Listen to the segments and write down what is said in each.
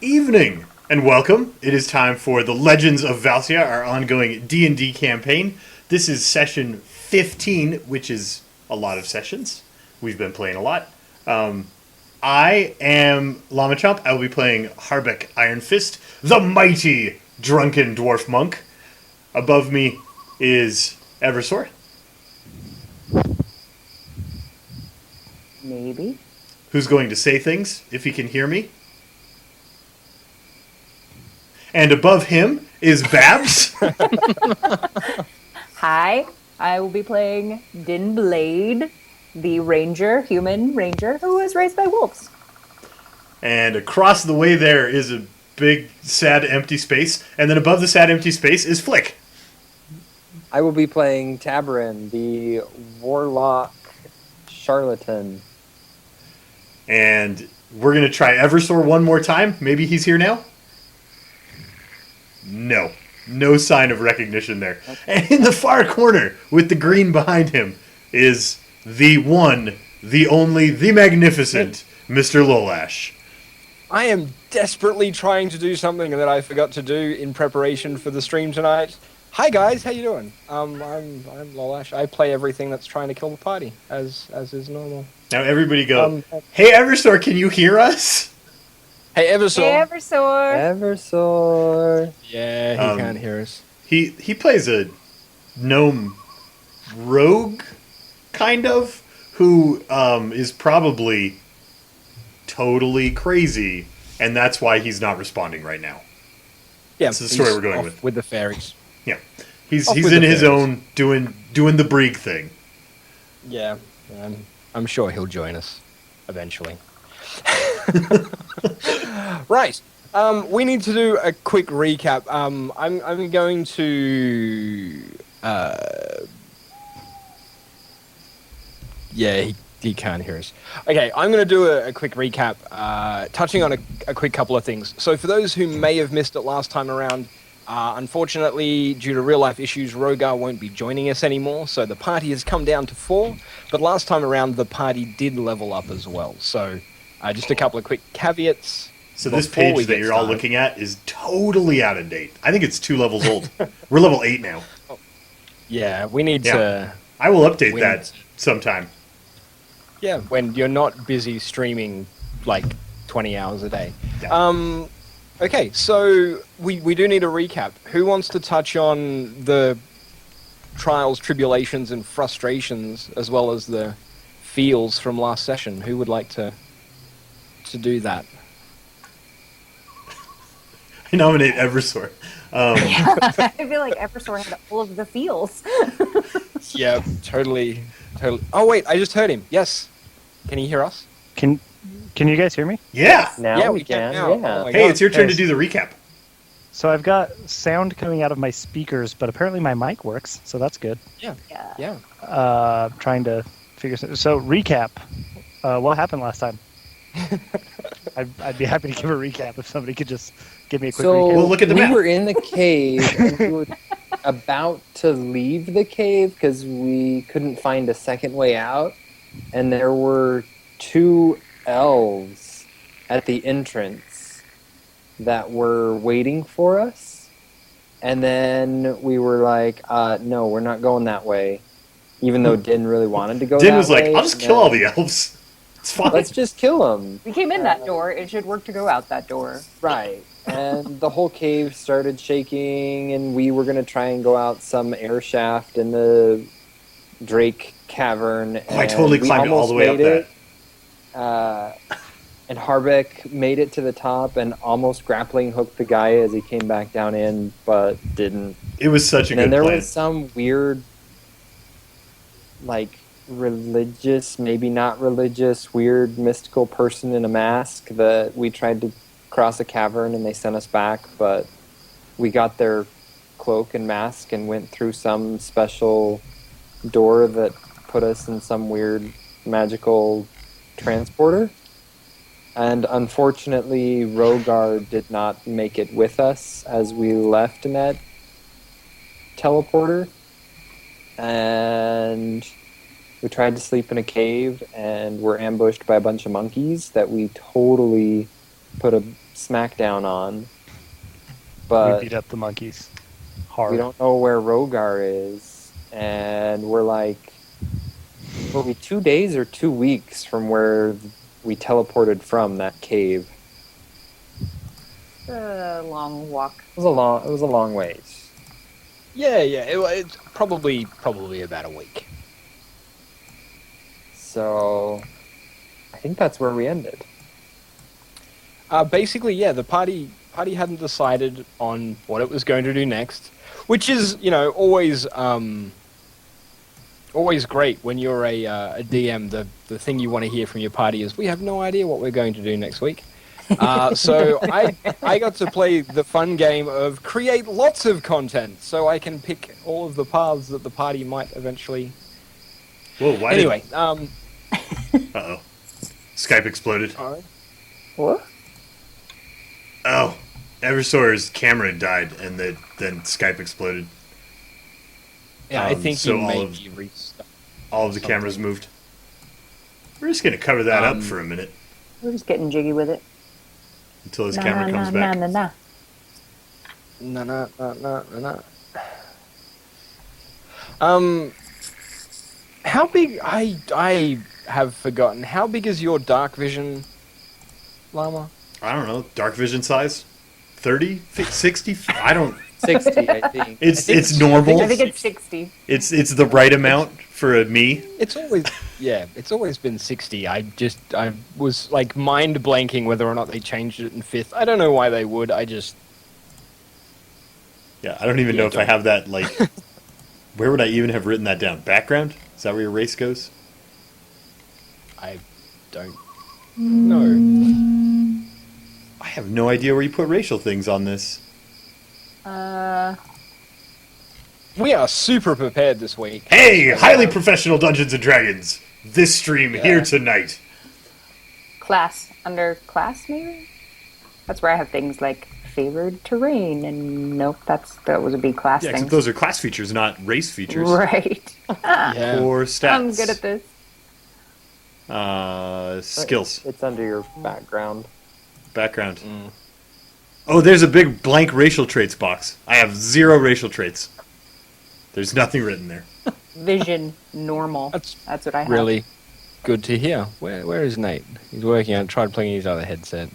evening, and welcome. It is time for the Legends of Valcia, our ongoing D&D campaign. This is session 15, which is a lot of sessions. We've been playing a lot. I am Llama Chomp. I will be playing Harbeck Iron Fist, the mighty drunken dwarf monk. Above me is Eversor, Maybe. who's going to say things if he can hear me. And above him is Babs. Hi, I will be playing Din Blade, the human ranger, who was raised by wolves. And across the way there is a big, sad, empty space. And then above the sad, empty space is Flick. I will be playing Tabarin, the warlock charlatan. And we're going to try Eversor one more time. Maybe he's here now? No. No sign of recognition there. Okay. And in the far corner, with the green behind him, is the one, the only, the magnificent Mr. Lolash. I am desperately trying to do something that I forgot to do in preparation for the stream tonight. Hi guys, how you doing? I'm Lolash. I play everything that's trying to kill the party, as is normal. Now everybody go, hey Eversor, can you hear us? Hey Eversor. Hey Eversor. Eversor. Yeah, he can't hear us. He plays a gnome rogue, kind of, who is probably totally crazy, and that's why he's not responding right now. Yeah, that's the story we're going with the fairies. Yeah, he's in his own doing the Brieg thing. Yeah, I'm sure he'll join us eventually. Right. We need to do a quick recap. I'm going to. Yeah, he can't hear us. Okay, I'm going to do a quick recap, touching on a quick couple of things. So for those who may have missed it last time around, unfortunately, due to real-life issues, Rogar won't be joining us anymore, so the party has come down to 4, but last time around, the party did level up as well. So just a couple of quick caveats. So this page that you're all looking at is totally out of date. I think it's 2 levels old. We're level 8 now. Yeah, we need to... I will update that sometime. Yeah, when you're not busy streaming like 20 hours a day. Yeah. Okay, so we do need a recap. Who wants to touch on the trials, tribulations, and frustrations, as well as the feels from last session? Who would like to do that? I nominate Eversor. I feel like Eversor had all of the feels. Yeah, totally. Oh wait, I just heard him. Yes. Can he hear us? Can you guys hear me? Yeah. Now we can. now. Yeah. Oh my Hey, God. it's your turn to do the recap. So I've got sound coming out of my speakers, but apparently my mic works, so that's good. Yeah. Trying to figure so recap. What happened last time? I'd be happy to give a recap if somebody could just give me a quick recap. Well, look at the map. We were in the cave, and we were about to leave the cave because we couldn't find a second way out, and there were 2 elves at the entrance that were waiting for us, and then we were like, no, we're not going that way, even though Din really wanted to go Din that was way. like, I'll just kill all the elves. It's fine. Let's just kill them. We came in that door. It should work to go out that door. Right. And the whole cave started shaking, and we were going to try and go out some air shaft in the Drake cavern. I totally climbed all the way up that. And Harbeck made it to the top and almost grappling hooked the guy as he came back down in, but didn't. It was such a good And plan. there was some weird, like, religious, maybe not religious, weird mystical person in a mask that we tried to cross a cavern and they sent us back, but we got their cloak and mask and went through some special door that put us in some weird magical transporter. And unfortunately, Rogar did not make it with us as we left in that teleporter. And we tried to sleep in a cave and were ambushed by a bunch of monkeys that we totally put a smackdown on. We But beat up the monkeys hard. we don't know where Rogar is, and we're like, will be 2 days or 2 weeks from where we teleported from that cave. A long walk. It was a long ways. Yeah, it's probably about a week. So I think that's where we ended. Basically, yeah, the party hadn't decided on what it was going to do next, which is, always great when you're a DM. The thing you want to hear from your party is, we have no idea what we're going to do next week. So I got to play the fun game of create lots of content, so I can pick all of the paths that the party might eventually. Whoa, why Anyway, Uh-oh. Skype exploded. What? Oh, Eversore's camera died, and then Skype exploded. yeah, I think so you all may of- be restart. All of the cameras moved. We're just going to cover that up Um, for a minute We're just getting jiggy with it. until his Nah, camera nah, comes nah, back. nah, nah, No. How big? I have forgotten. How big is your dark vision, Llama? I don't know, dark vision size? 30? 60? I don't... 60, I think. It's normal. I think it's 60. It's the right amount for me. It's always been 60. I was like mind blanking whether or not they changed it in 5th. I don't know why they would. Yeah, I don't even know if I have that, like... Where would I even have written that down? Background? Is that where your race goes? I don't know. I have no idea where you put racial things on this. We are super prepared this week. Hey, highly professional Dungeons and Dragons! This stream here tonight. Class. Under class, maybe? That's where I have things like favored terrain, and nope, that was a big class Yeah, thing. except those are class features, not race features. Right. Yeah. Or stats. I'm good at this. Skills. It's under your background. Background. Oh, there's a big blank racial traits box. I have 0 racial traits. There's nothing written there. Vision normal. That's That's what I have. really good to hear. Where is Nate? He's working on tried playing his other headset.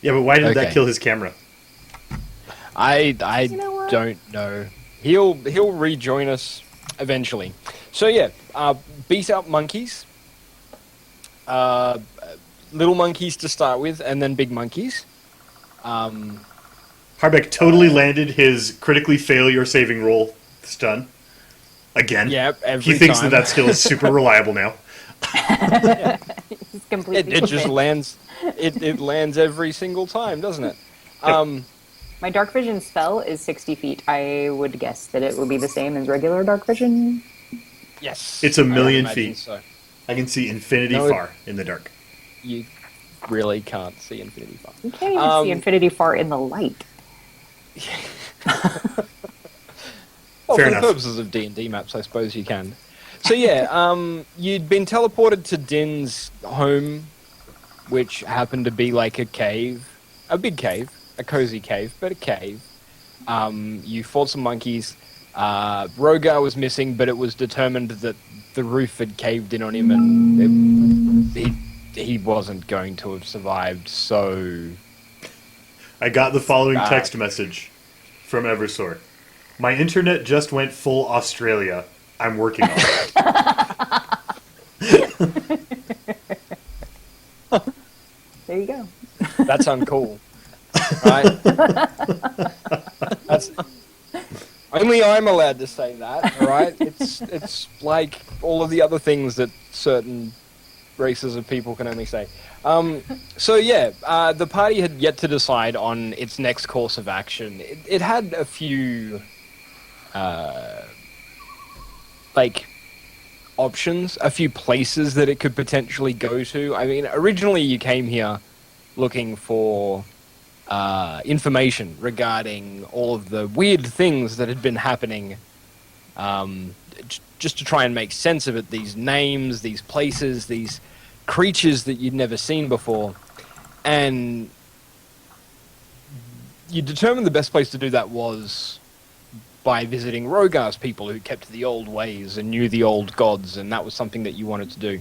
Yeah, but why did that Okay. kill his camera? I You know what? don't know. He'll rejoin us eventually. So yeah, beat up monkeys. Little monkeys to start with, and then big monkeys. Harbeck totally landed his critically fail your saving roll stun. Again. Yeah, every He thinks time. that skill is super reliable now. He's completely It just convinced. lands. It lands every single time, doesn't it? My dark vision spell is 60 feet. I would guess that it would be the same as regular dark vision. Yes. It's a I would million imagine feet. So. I can see infinity No, it- far in the dark. You really can't see infinity far. You can't even see infinity far in the light. Well, Fair for enough. the purposes of D&D maps, I suppose you can. So yeah, you'd been teleported to Din's home, which happened to be like a cave, a big cave, a cozy cave, but a cave. You fought some monkeys. Rogar was missing, but it was determined that the roof had caved in on him, and he wasn't going to have survived. So I got the following Ah. text message from Eversore. My internet just went full Australia. I'm working on it. There you go. that's uncool, right? That's only I'm allowed to say that, all right? It's like all of the other things that certain races of people can only say. So yeah, the party had yet to decide on its next course of action. It had a few, like, options, a few places that it could potentially go to. I mean, originally you came here looking for information regarding all of the weird things that had been happening, just to try and make sense of it. These names, these places, these creatures that you'd never seen before. And you determined the best place to do that was by visiting Rogar's people who kept to the old ways and knew the old gods, and that was something that you wanted to do.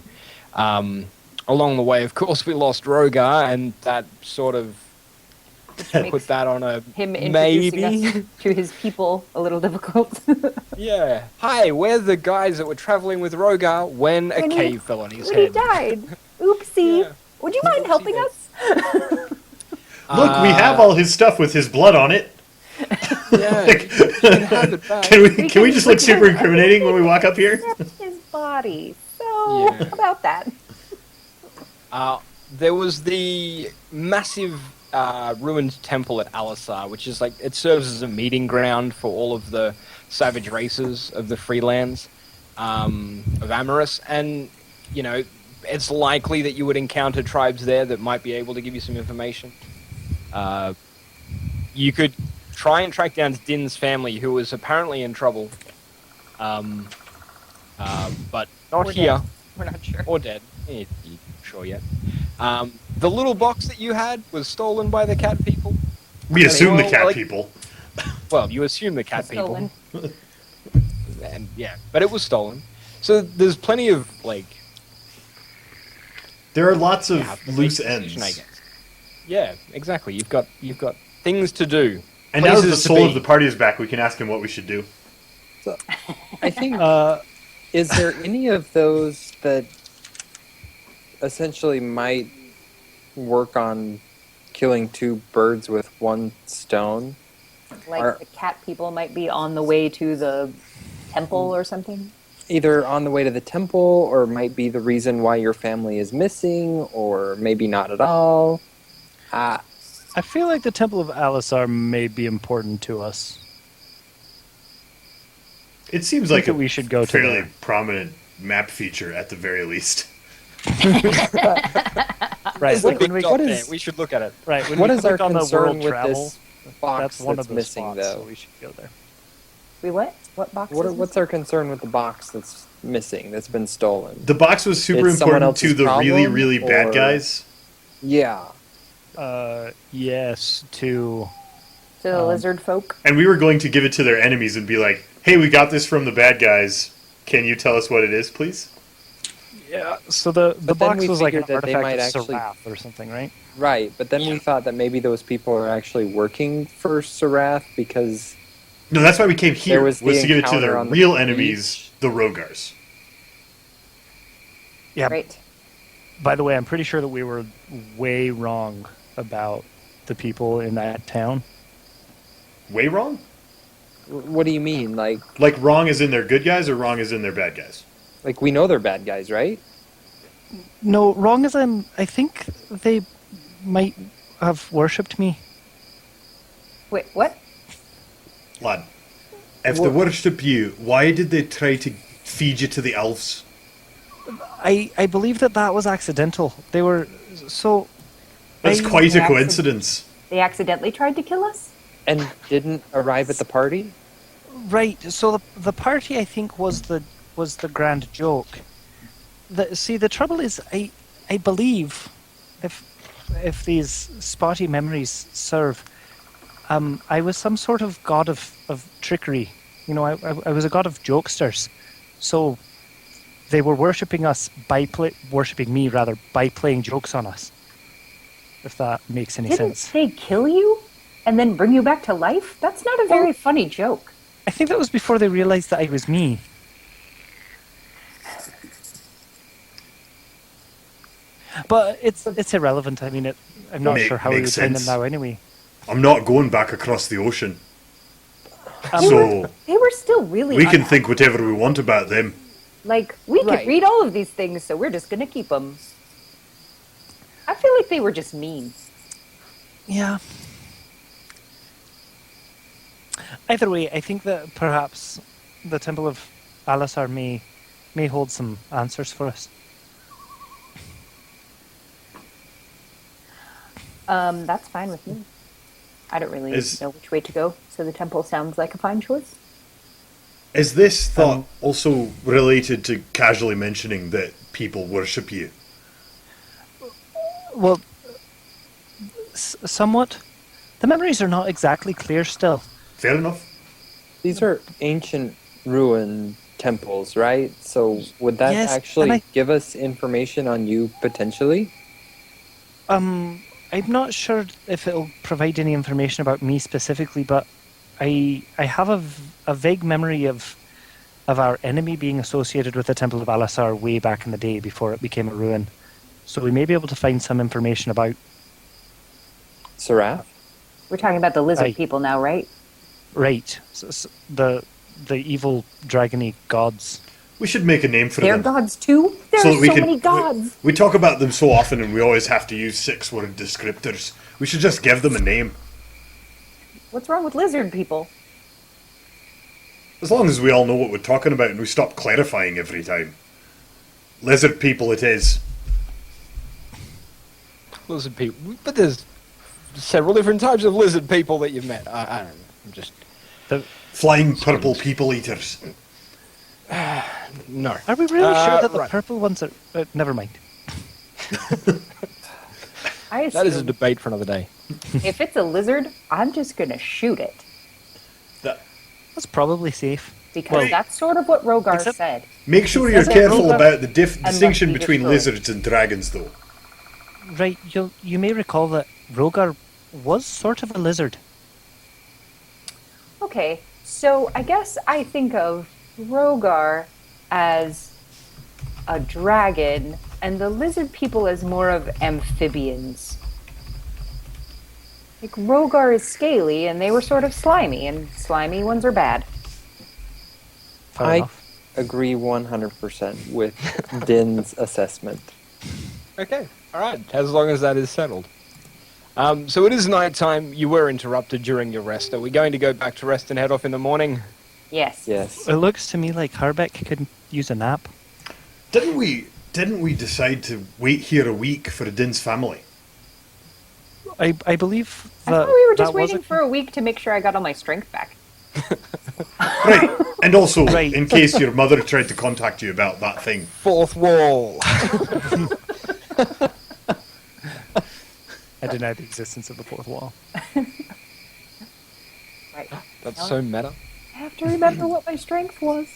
Along the way, of course, we lost Rogar, and that sort of put that on a him introducing maybe. us to his people a little difficult. Yeah. Hi, we're the guys that were traveling with Rogar when a When he- cave fell on his when he head. died. Oopsie. Yeah. Would you mind helping Oopsie us? Look, we have all his stuff with his blood on it. Yeah, you can have it back. Can we just look super incriminating when we walk up here? His body. So, Yeah. about that. There was the massive ruined temple at Alisar, which is like, it serves as a meeting ground for all of the savage races of the Freelands of Amaris, and you know, it's likely that you would encounter tribes there that might be able to give you some information. You could try and track down Din's family, who was apparently in trouble, but not Or here. dead. We're not sure. Or dead. You're not sure yet. The little box that you had was stolen by the cat people. We assume the Well, cat like- people. Well, you assume the cat Stolen. people. And yeah, but it was stolen. So there's plenty of like There are lots of you have to make loose a decision, I ends. guess. Yeah, exactly. You've got things to do. And now that the places to soul be. of the party is back, we can ask him what we should do. So, I think. Uh, Is there any of those that essentially might work on killing two birds with one stone? Like the cat people might be on the way to the temple or something. Either on the way to the temple, or might be the reason why your family is missing, or maybe not at all. I feel like the Temple of Alisar may be important to us. It seems I like think a that we should go to fairly there. prominent map feature at the very least. Right. It's a Like big when we, what document. is- We should look at it. right. When What we is our click on the concern world with travel, this box that's one that's of the missing, spots, though? so we should go there. We what? What box? is What's our concern with the box that's missing, that's been stolen? The box was super It's someone important to else's the really, problem, really bad or- guys. Yeah. Yes, to To the lizard folk. And we were going to give it to their enemies and be like, hey, we got this from the bad guys. Can you tell us what it is, please? yeah. So the But then box we was like an figured that they might artifact of actually- Serath or something, right? Right, but then we thought that maybe those people are actually working for Serath because No, that's why we came here, There was was the to give it to encounter their on the real beach. enemies, the Rogars. Yeah. Right. By the way, I'm pretty sure that we were way wrong about the people in that town. Way wrong? what do you mean? Like Like wrong as in they're good guys or wrong as in they're bad guys? we know they're bad guys, right? No, wrong as in I think they might have worshipped me. Wait, what? Lad, if they worship you, why did they try to feed you to the elves? I believe that was accidental. They were so. That's I- quite a Accident- coincidence. They accidentally tried to kill us? And didn't arrive at the party? Right. So the party I think was the grand joke. The trouble is I believe if these spotty memories serve, I was some sort of god of trickery. You know, I was a god of jokesters. So they were worshipping us worshipping me rather by playing jokes on us. If that makes any Didn't sense. they kill you and then bring you back to life? That's not a very funny joke. I think that was before they realized that I was me. But it's irrelevant. I mean, I'm not sure how we would Makes find them sense. now anyway. I'm not going back across the ocean. Um, So They were still really we can unhappy. think whatever we want about them. Like, we Right. could read all of these things, so we're just going to keep them. I feel like they were just mean. Yeah. Either way, I think that perhaps the Temple of Alisar may hold some answers for us. That's fine with me. I don't really Is- know which way to go, so the temple sounds like a fine choice. Is this thought also related to casually mentioning that people worship you? Well, Somewhat. The memories are not exactly clear still. Fair enough. These are ancient ruin temples, right? So would that Yes, actually and give us information on you potentially? I'm not sure if it'll provide any information about me specifically, but I have a vague memory of our enemy being associated with the Temple of Alasar way back in the day before it became a ruin. So we may be able to find some information about. Seraph? We're talking about the lizard Aye. people now, right? Right. The evil dragony gods. We should make a name for They're them. gods too? There So are that we so can- many gods! We talk about them so often and we always have to use 6-word descriptors. We should just give them a name. What's wrong with lizard people? As long as we all know what we're talking about and we stop clarifying every time. Lizard people it is. Lizard people. But there's several different types of lizard people that you've met. I don't know. I'm just... Flying purple people eaters. No. Are we really sure that the right. purple ones are? Never mind. I That is a assume debate for another day. if it's a lizard, I'm just gonna shoot it. That, That's probably safe. Because Well, that's sort of what Rogar except- said. make sure He you're says careful Rogar about the must distinction be between destroyed. lizards and dragons though. Right. You may recall that Rogar was sort of a lizard. Okay, so I guess I think of Rogar as a dragon and the lizard people as more of amphibians. Like Rogar is scaly and they were sort of slimy, and slimy ones are bad. Fair I enough. agree 100% with Din's assessment. Okay, all right. As long as that is settled. So it is night time. You were interrupted during your rest. Are we going to go back to rest and head off in the morning? Yes. Yes. It looks to me like Harbeck could use a nap. Didn't we decide to wait here a week for Din's family? I believe I that thought we were that just was waiting for a week to make sure I got all my strength back. Right. And also, Right. in case your mother tried to contact you about that thing. Fourth wall. I deny the existence of the fourth wall. Right. That's so meta. I have to remember what my strength was.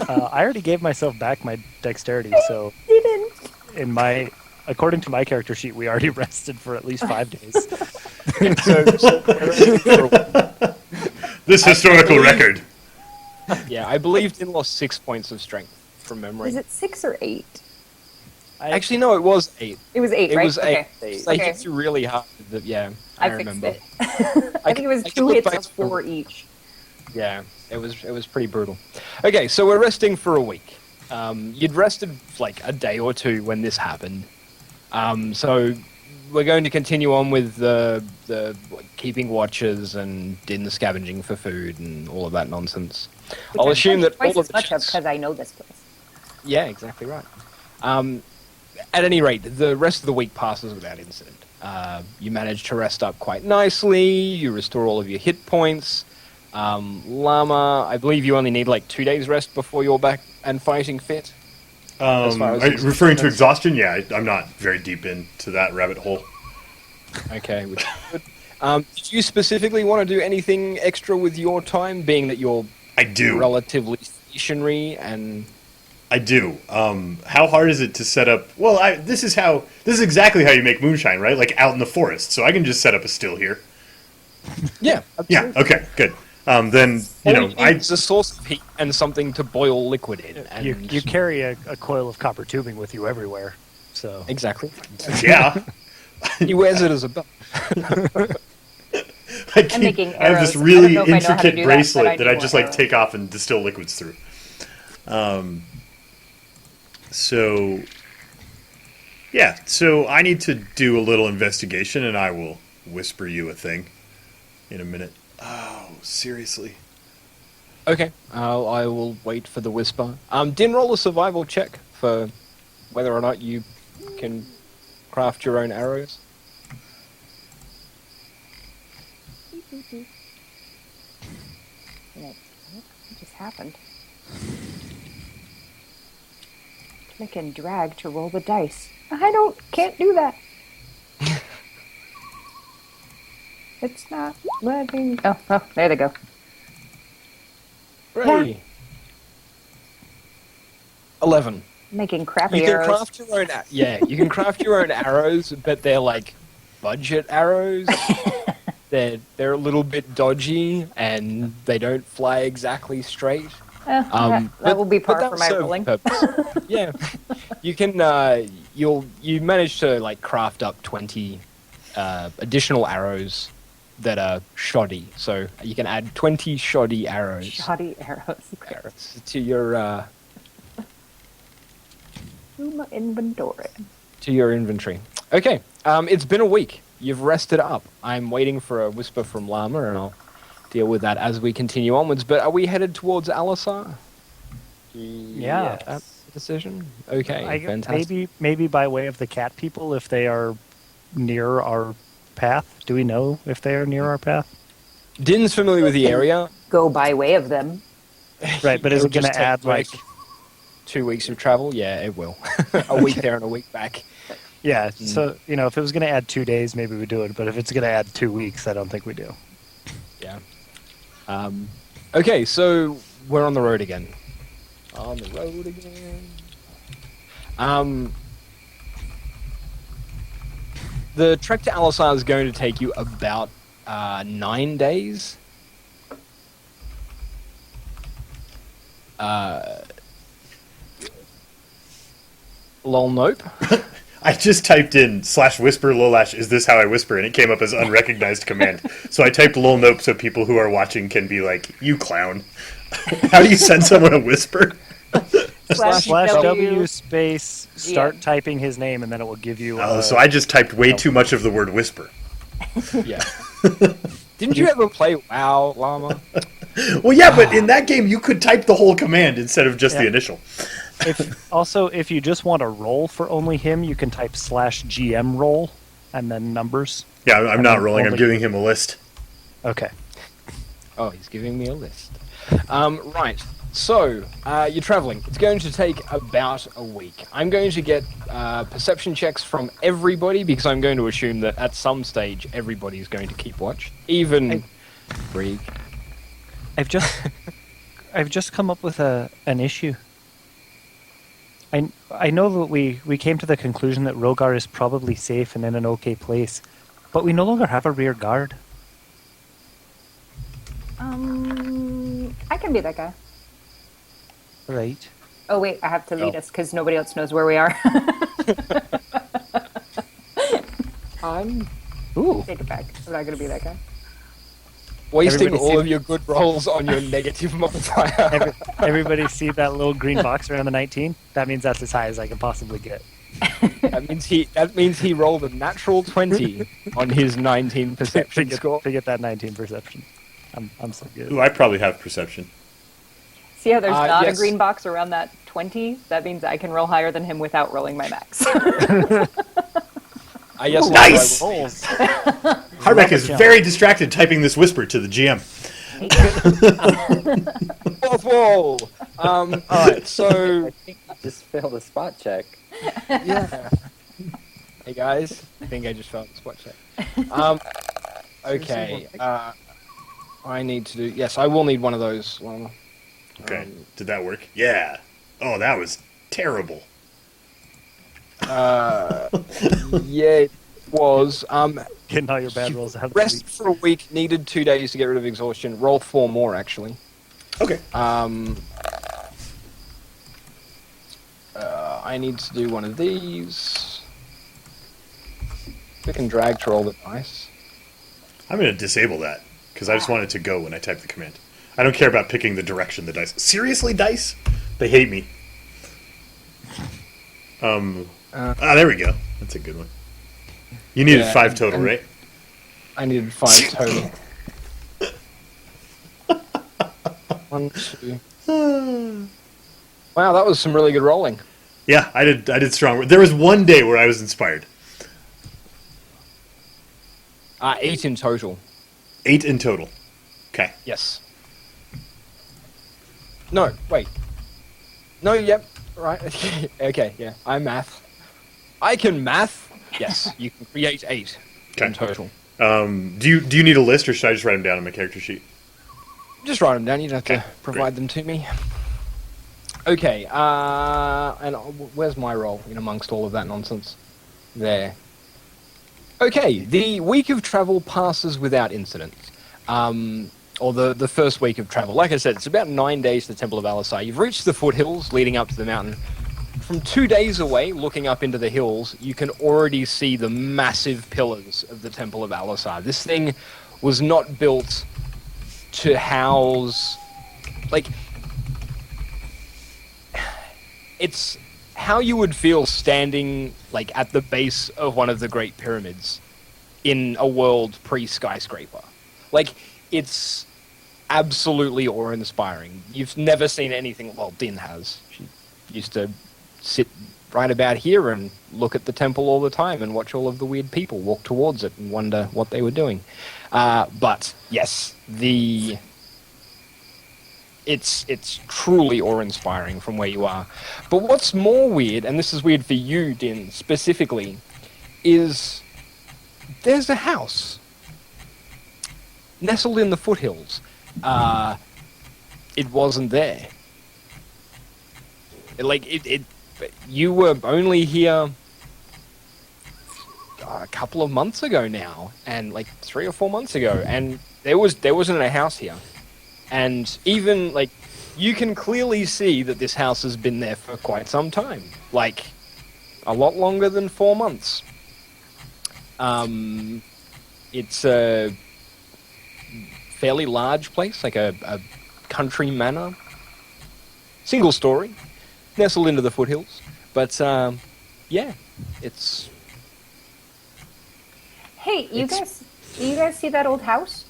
I already gave myself back my dexterity, so Didn't. according to my character sheet, we already rested for at least 5 days. This historical believe- record. Yeah, I believe Din lost 6 points of strength from memory. Is it 6 or 8? Actually, no, it was 8. It was 8, It right? was 8. Okay. They Okay. hit you really hard. Yeah, I remember. fixed it. I think it was I can 2 look hits back of 4 each. Yeah, it was pretty brutal. Okay, so we're resting for a week. You'd rested like a day or two when this happened. So we're going to continue on with the keeping watches and Din scavenging for food and all of that nonsense. Which I'll I've assume done that twice all of as the much of chats- because I know this place. Yeah, exactly right. At any rate, the rest of the week passes without incident. You manage to rest up quite nicely. You restore all of your hit points. Llama, I believe you only need like 2 days rest before you're back and fighting fit. As far as Are you exhaustion referring to is- exhaustion? Yeah, I'm not very deep into that rabbit hole. Okay. Which is good. Did you specifically want to do anything extra with your time, being that you're I do. relatively stationary and... I do. How hard is it to set up? Well, this is exactly how you make moonshine, right? Like out in the forest. So I can just set up a still here. Yeah. Yeah. Okay. Good. Then It's a source of heat and something to boil liquid in. And You carry a coil of copper tubing with you everywhere, so Exactly. yeah. He wears it as a belt. I'm making I have this arrows. I don't really know if I know how to intricate do that, but bracelet I that do I want just like arrows. take off and distill liquids through. So yeah, so I need to do a little investigation, and I will whisper you a thing in a minute. Oh, seriously? Okay. I will wait for the whisper. Din, roll a survival check for whether or not you can craft your own arrows. What just happened? Click and drag to roll the dice. Can't do that. It's not letting. Oh, there they go. Hooray. 11. Making crappy You can arrows. craft your own. You can craft your own arrows, but they're like budget arrows. they're a little bit dodgy and they don't fly exactly straight. That will be par that for my serve rolling. purpose. Yeah, you can. You manage to like craft up 20 additional arrows that are shoddy. So you can add 20 shoddy arrows. Shoddy arrows. Arrows to your Inventory. inventory. Okay, it's been a week. You've rested up. I'm waiting for a whisper from Llama, and I'll deal with that as we continue onwards. But are we headed towards Alisar? Yeah. That's the decision. Okay, fantastic. Maybe by way of the cat people, if they are near our path. Do we know if they are near our path? Din's familiar with the area. Go by way of them. Right, but is It'll it going just to take, add like 2 weeks of travel? Yeah, it will. A week there and a week back. Yeah, so, if it was going to add 2 days, maybe we do it. But if it's going to add 2 weeks, I don't think we do. Yeah. Okay, so we're on the road again. On the road again. The trek to Alisar is going to take you about 9 days. Lol, nope. I just typed in /whisper lolash, is this how I whisper? And it came up as unrecognized command. So I typed lol nope so people who are watching can be like, you clown. How do you send someone a whisper? Slash W. W space start typing his name, and then it will give you... Oh, so I just typed way too much of the word whisper. Yeah. Didn't you ever play WoW, Llama? Well, yeah, but in that game you could type the whole command instead of just the initial. If you just want a roll for only him, you can type /GM roll and then numbers. Yeah, I'm not rolling. I'm only- giving him a list. Okay. Oh, he's giving me a list. Right. So, you're traveling. It's going to take about a week. I'm going to get perception checks from everybody because I'm going to assume that at some stage everybody is going to keep watch. Even Brig. I've just come up with an issue. I know that we came to the conclusion that Rogar is probably safe and in an okay place, but we no longer have a rear guard. I can be that guy. Right. Oh wait, I have to lead us because nobody else knows where we are. Ooh. Take it back. I'm not gonna be that guy. Wasting Everybody all see- of your good rolls on your negative modifier. Everybody see that little green box around the 19? That means that's as high as I can possibly get. That means he rolled a natural 20 on his 19 perception score. To get that 19 perception. I'm so good. Ooh, I probably have perception. See how there's not yes. a green box around that 20? That means I can roll higher than him without rolling my max. Yes, Nice! I will. Rolls. Harbeck is jump. very distracted typing this whisper to the GM. Fourth wall. Alright, so I think I just failed a spot check. yeah. Hey guys, I think I just failed the spot check. Okay. I need to do. Yes, I will need one of those. Okay, did that work? Yeah. Oh, that was terrible. Yeah, it was. Getting all your bad rolls out of the Rest week. for a week. Needed 2 days to get rid of exhaustion. Roll 4 more actually. Okay. I need to do one of these. Click and drag to roll the dice. I'm going to disable that because I just want it to go when I type the command. I don't care about picking the direction the dice. Seriously, dice? They hate me. There we go. That's a good one. You needed 5 total, right? I needed 5 total. 1, 2. Wow, that was some really good rolling. Yeah, I did strong. There was one day where I was inspired. 8 in total. 8 in total. Okay. Yes. No, wait. No, yep. Right. Okay, yeah. I math. I can math. Yes, you can create 8 in Okay. total. Do you need a list, or should I just write them down on my character sheet? Just write them down. You don't have Okay, to provide them to me. Okay. And where's my role in amongst all of that nonsense? There. Okay. The week of travel passes without incident. Or the first week of travel. Like I said, it's about 9 days to the Temple of Alisai. You've reached the foothills leading up to the mountain. From 2 days away, looking up into the hills, you can already see the massive pillars of the Temple of Alisai. This thing was not built to house... Like... It's how you would feel standing like at the base of one of the Great Pyramids in a world pre-skyscraper. Like, it's absolutely awe-inspiring. You've never seen anything... Well, Din has. She used to sit right about here and look at the temple all the time and watch all of the weird people walk towards it and wonder what they were doing. But, yes, It's truly awe-inspiring from where you are. But what's more weird, and this is weird for you, Din, specifically, is there's a house nestled in the foothills. It wasn't there. You were only here a couple of months ago now, and like 3 or 4 months ago, and there wasn't a house here. And even, like, you can clearly see that this house has been there for quite some time. Like, a lot longer than 4 months. It's a fairly large place, like a country manor. Single story, nestled into the foothills. But, yeah, it's... Hey, do you guys see that old house?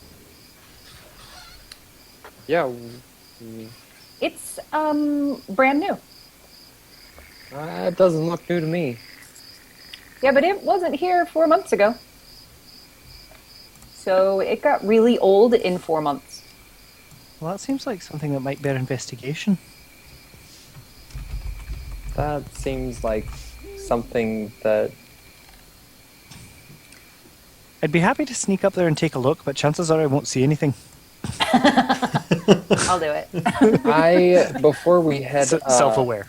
Yeah. It's brand new. It doesn't look new to me. Yeah, but it wasn't here 4 months ago. So it got really old in 4 months. Well, that seems like something that might bear investigation. That seems like something that... I'd be happy to sneak up there and take a look, but chances are I won't see anything. I'll do it. Before we head... Self-aware.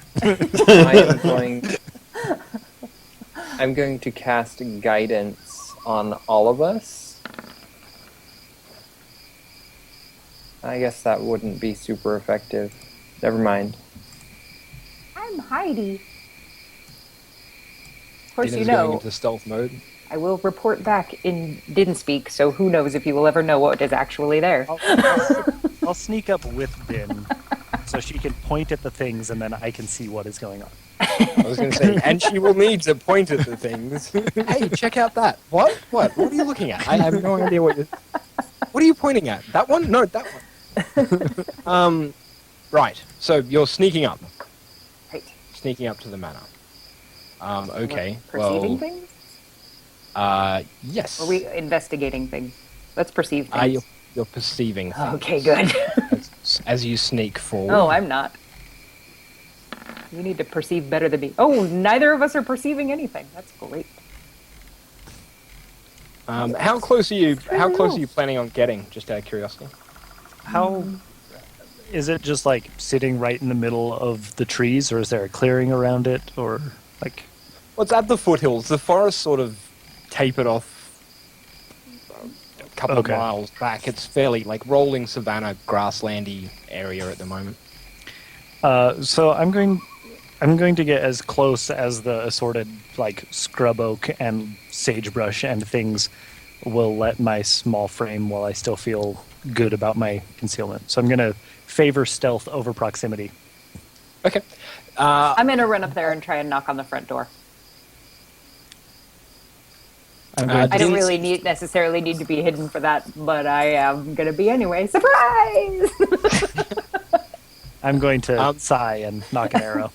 I'm going to cast guidance on all of us. I guess that wouldn't be super effective. Never mind. I'm Heidi. Of course, Dinner's you going know, into stealth mode. I will report back in Didn't Speak, so who knows if you will ever know what is actually there. I'll sneak up with Din so she can point at the things and then I can see what is going on. I was going to say, and she will need to point at the things. Hey, check out that. What? What are you looking at? I have no idea what you're... What are you pointing at? That one? No, that one. Right. So you're sneaking up. Right. Sneaking up to the manor. Okay. Perceiving things? Yes. Or are we investigating things? Let's perceive things. You're perceiving things. Okay, good. as you sneak forward. No, I'm not. You need to perceive better than me. Oh, neither of us are perceiving anything. That's great. How close are you planning on getting? Just out of curiosity. How is it? Just like sitting right in the middle of the trees, or is there a clearing around it, or like? Well, it's at the foothills. The forest sort of tapered off a couple of miles back. It's fairly like rolling savanna, grasslandy area at the moment. So I'm going to get as close as the assorted like scrub oak and sagebrush and things will let my small frame while I still feel good about my concealment. So I'm going to favor stealth over proximity. Okay. I'm going to run up there and try and knock on the front door. I don't really necessarily need to be hidden for that, but I am going to be anyway. Surprise! I'm going to sigh and knock an arrow.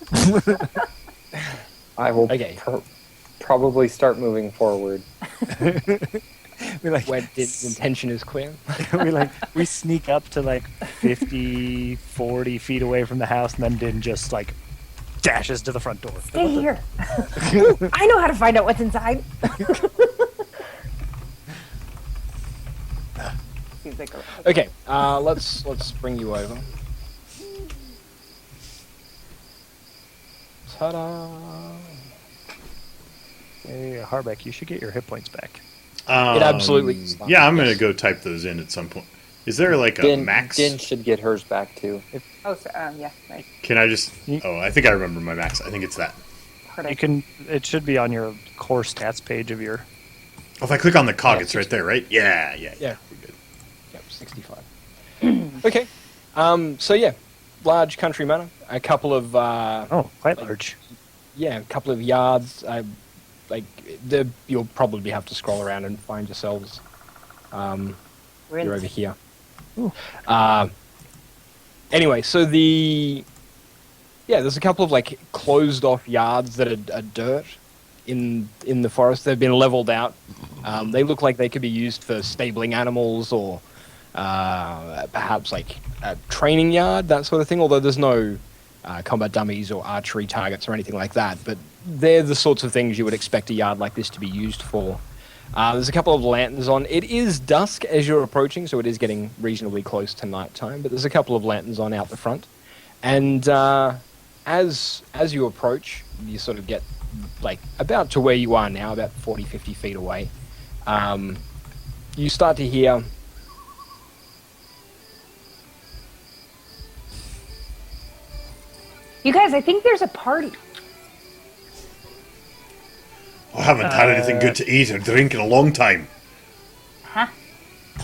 I will probably start moving forward. When the intention is clear. we sneak up to like 50, 40 feet away from the house, and then Din just like dashes to the front door. Stay here. I know how to find out what's inside. Stick around. Okay, let's bring you over. Ta-da! Hey, Harbeck, you should get your hit points back. It absolutely is. Yeah, I'm gonna Yes. go type those in at some point. Is there like a Din, max? Din should get hers back too. Oh, so, yeah, right. Can I just? Oh, I think I remember my max. I think it's that. You can. It should be on your core stats page of your. Oh, if I click on the cog, Yeah, it's right there, right? Yeah. Yeah. We're good. Yep, 65. Okay. So yeah, large country manor. A couple of Quite large. yeah, a couple of yards. You'll probably have to scroll around and find yourselves. We're in You're over here. Ooh. Anyway, so there's a couple of like closed off yards that are dirt in the forest. They've been leveled out. They look like they could be used for stabling animals or perhaps like a training yard, that sort of thing. Although there's no combat dummies or archery targets or anything like that. But they're the sorts of things you would expect a yard like this to be used for. There's a couple of lanterns on. It is dusk as you're approaching, so it is getting reasonably close to night time, but there's a couple of lanterns on out the front. And as you approach, you sort of get like about to where you are now, about 40, 50 feet away. You start to hear... You guys, I think there's a party. I haven't had anything good to eat or drink in a long time. Huh?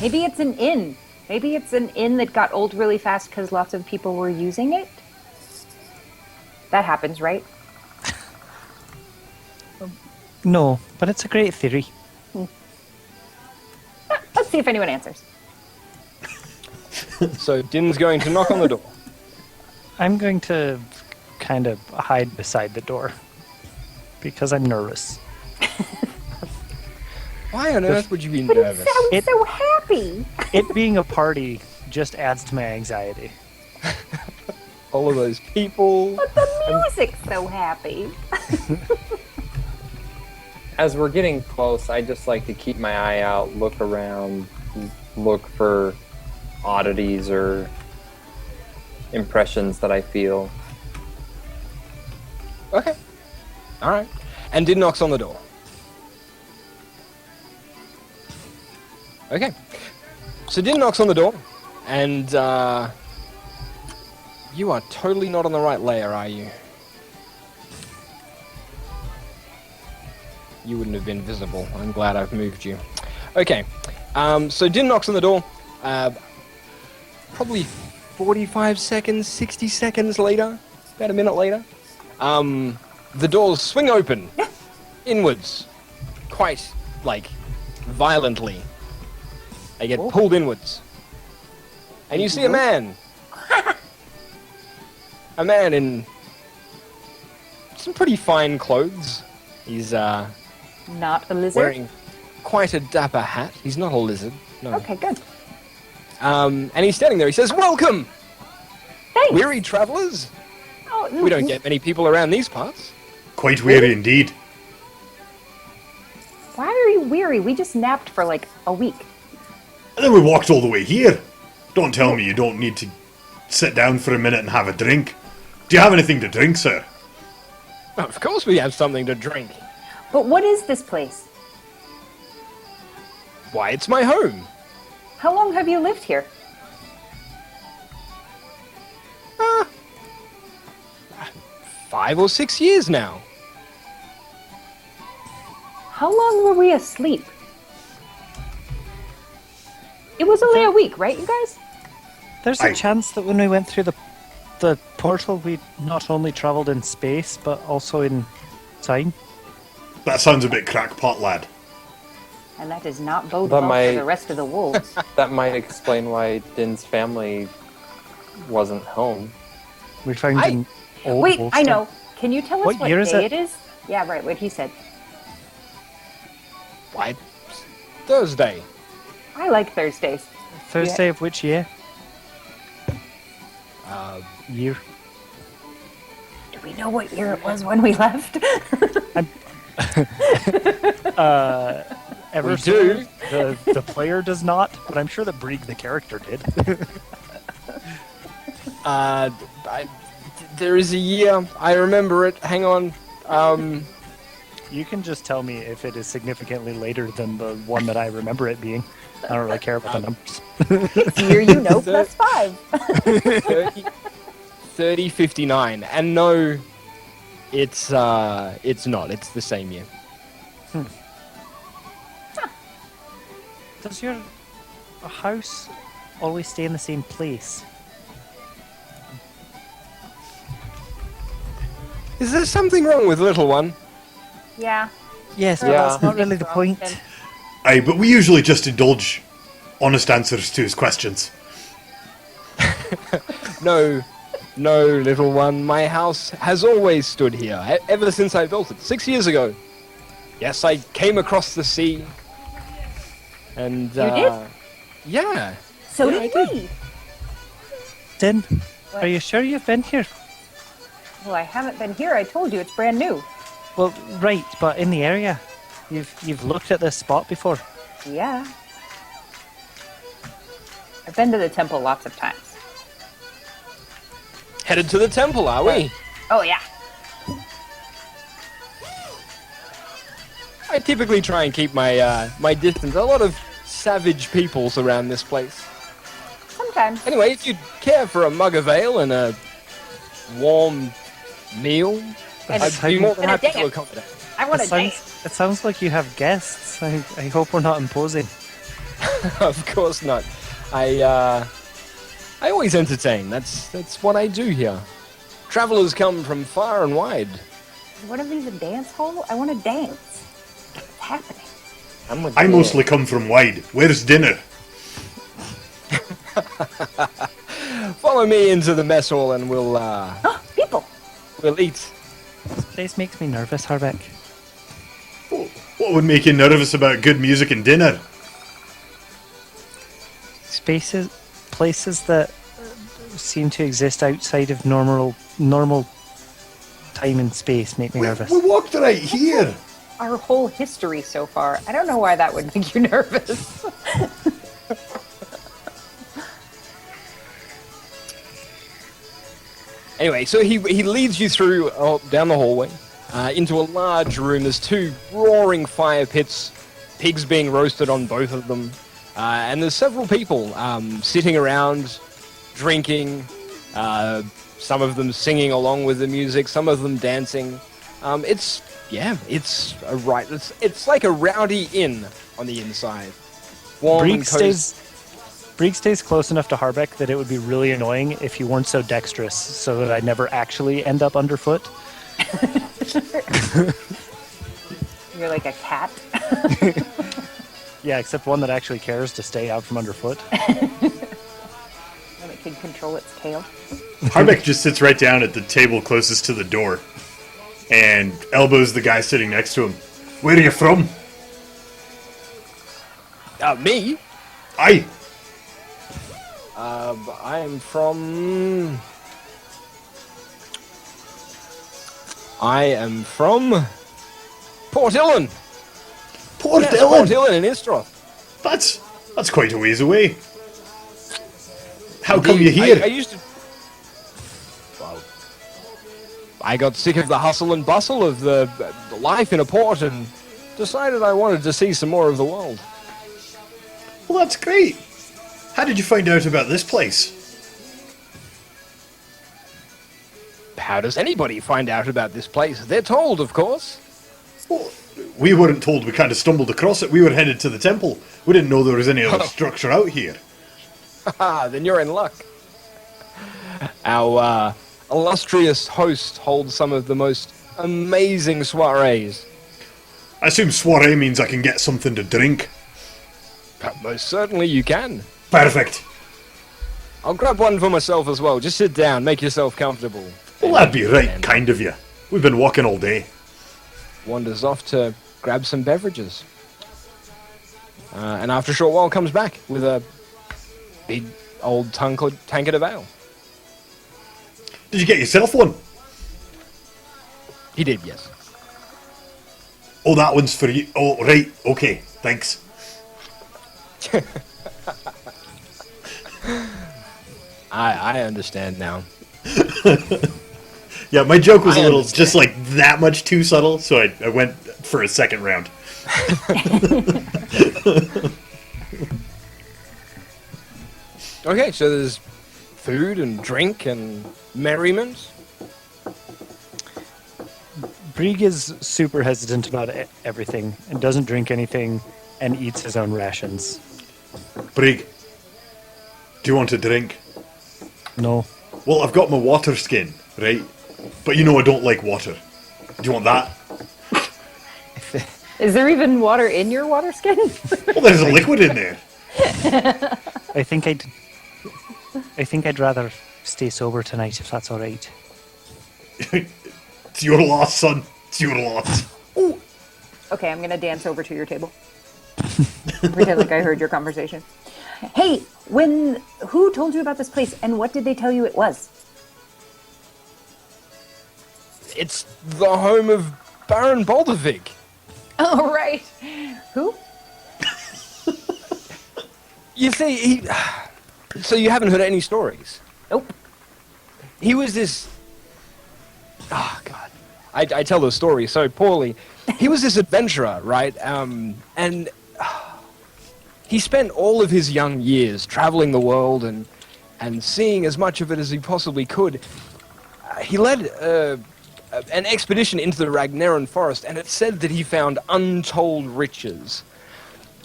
Maybe it's an inn. Maybe it's an inn that got old really fast because lots of people were using it. That happens, right? No, but it's a great theory. Let's see if anyone answers. So Din's going to knock on the door. I'm going to kind of hide beside the door because I'm nervous. Why on earth would you be But it nervous? sounds so happy. It being a party just adds to my anxiety. All of those people. But the music's so happy. As we're getting close, I just like to keep my eye out, look around, look for oddities or impressions that I feel. Okay. All right. And Din knocks on the door. Okay. So Din knocks on the door, and you are totally not on the right layer, are you? You wouldn't have been visible. I'm glad I've moved you. Okay. So Din knocks on the door. Probably 45 seconds, 60 seconds later, about a minute later, the doors swing open inwards, quite like violently. They get pulled inwards, and you see a man. A man in some pretty fine clothes. He's Not a lizard. wearing quite a dapper hat. He's not a lizard. No. Okay, good. And he's standing there. He says, "Welcome, Thanks. weary travelers. Oh, We don't get many people around these parts." Quite weary indeed. Why are you weary? We just napped for like a week. And then we walked all the way here. Don't tell me you don't need to sit down for a minute and have a drink. Do you have anything to drink, sir? Of course we have something to drink. But what is this place? Why, it's my home. How long have you lived here? 5 or 6 years now. How long were we asleep? It was only a week, right, you guys? There's Aye. a chance that when we went through the portal, we not only traveled in space, but also in time. That sounds a bit crackpot, lad. And that does not bode That well might- for the rest of the wolves. That might explain why Din's family wasn't home. We found I- an old Wait, wolf I den. know. Can you tell us What what year is day it? it is? Yeah, right, what he said. Why, it's Thursday. I like Thursdays. Thursday of which year? Year. Do we know what year it was when we left? ever We seen do. it. The player does not, but I'm sure that Brieg the character did. There is a year. I remember it. Hang on. You can just tell me if it is significantly later than the one that I remember it being. I don't really care about the numbers. Year you know plus 5. 3059. And no, it's not. It's the same year. Does your house always stay in the same place? Is there something wrong with little one? Yeah. Yes, but Yeah. that's not really the point. Aye, but we usually just indulge honest answers to his questions. No, little one. My house has always stood here, ever since I built it, 6 years ago. Yes, I came across the sea. And, You did? Yeah. So Yeah, did I did. we. Din, What? are you sure you've been here? Well, I haven't been here. I told you it's brand new. Well, right, but in the area. You've looked at this spot before. Yeah. I've been to the temple lots of times. Headed to the temple, are we? Oh, yeah. I typically try and keep my my distance. A lot of savage people surround this place. Sometimes. Anyway, if you'd care for a mug of ale and a warm meal, And I'd be more than and a happy to dance. accommodate. I want It to sounds, dance. it sounds like you have guests. I hope we're not imposing. Of course not. I always entertain. That's what I do here. Travelers come from far and wide. Is one of these a dance hall? I want to dance. What's happening? I'm with I you. mostly come from wide. Where's dinner? Follow me into the mess hall and we'll People. eat. This place makes me nervous, Harbeck. What would make you nervous about good music and dinner? Places that seem to exist outside of normal time and space make me nervous. We walked right here. Our whole history so far. I don't know why that would make you nervous. Anyway, so he leads you through down the hallway into a large room. There's two roaring fire pits, pigs being roasted on both of them, and there's several people sitting around, drinking. Some of them singing along with the music, some of them dancing. It's like a rowdy inn on the inside. Warm and cozy. Brieg stays close enough to Harbeck that it would be really annoying if you weren't so dexterous, so that I'd never actually end up underfoot. You're like a cat. Yeah, except one that actually cares to stay out from underfoot. And it can control its tail. Harbeck just sits right down at the table closest to the door and elbows the guy sitting next to him. Where are you from? Me? Aye. I'm from... I am from... Port Ellen! Port Yes, Ellen. Port Ellen in Istroth. That's quite a ways away. How come you're here? I used to... Well, I got sick of the hustle and bustle of the life in a port and decided I wanted to see some more of the world. Well, that's great. How did you find out about this place? How does anybody find out about this place? They're told, of course. Well, we weren't told. We kind of stumbled across it. We were headed to the temple. We didn't know there was any other structure out here. Haha, then you're in luck. Our illustrious host holds some of the most amazing soirees. I assume soiree means I can get something to drink. Most certainly you can. Perfect. I'll grab one for myself as well. Just sit down, make yourself comfortable. Well, that'd be right And kind of you. We've been walking all day. wanders off to grab some beverages. And after a short while comes back with a big old tankard of ale. Did you get yourself one? He did, yes. Oh, that one's for you. Oh, right. Okay. Thanks. I understand now. Yeah, my joke was I a little understand. just like that much too subtle, so I went for a second round. Okay, so there's food and drink and merriment. Brieg is super hesitant about everything and doesn't drink anything and eats his own rations. Brig, do you want a drink? No. Well, I've got my water skin, right? But you know I don't like water. Do you want that? Is there even water in your water skin? Well, there's a liquid in there. I think I'd rather stay sober tonight if that's all right. It's your loss, son. It's your loss. Okay, I'm gonna dance over to your table. Pretend like I heard your conversation. Hey, who told you about this place and what did they tell you it was? It's the home of Baron Boldavik. Oh, right. Who? You see, so you haven't heard any stories? Nope. He was this... Oh, God. I tell the story so poorly. He was this adventurer, right? And he spent all of his young years traveling the world and seeing as much of it as he possibly could. He led an expedition into the Ragnaran forest, and it said that he found untold riches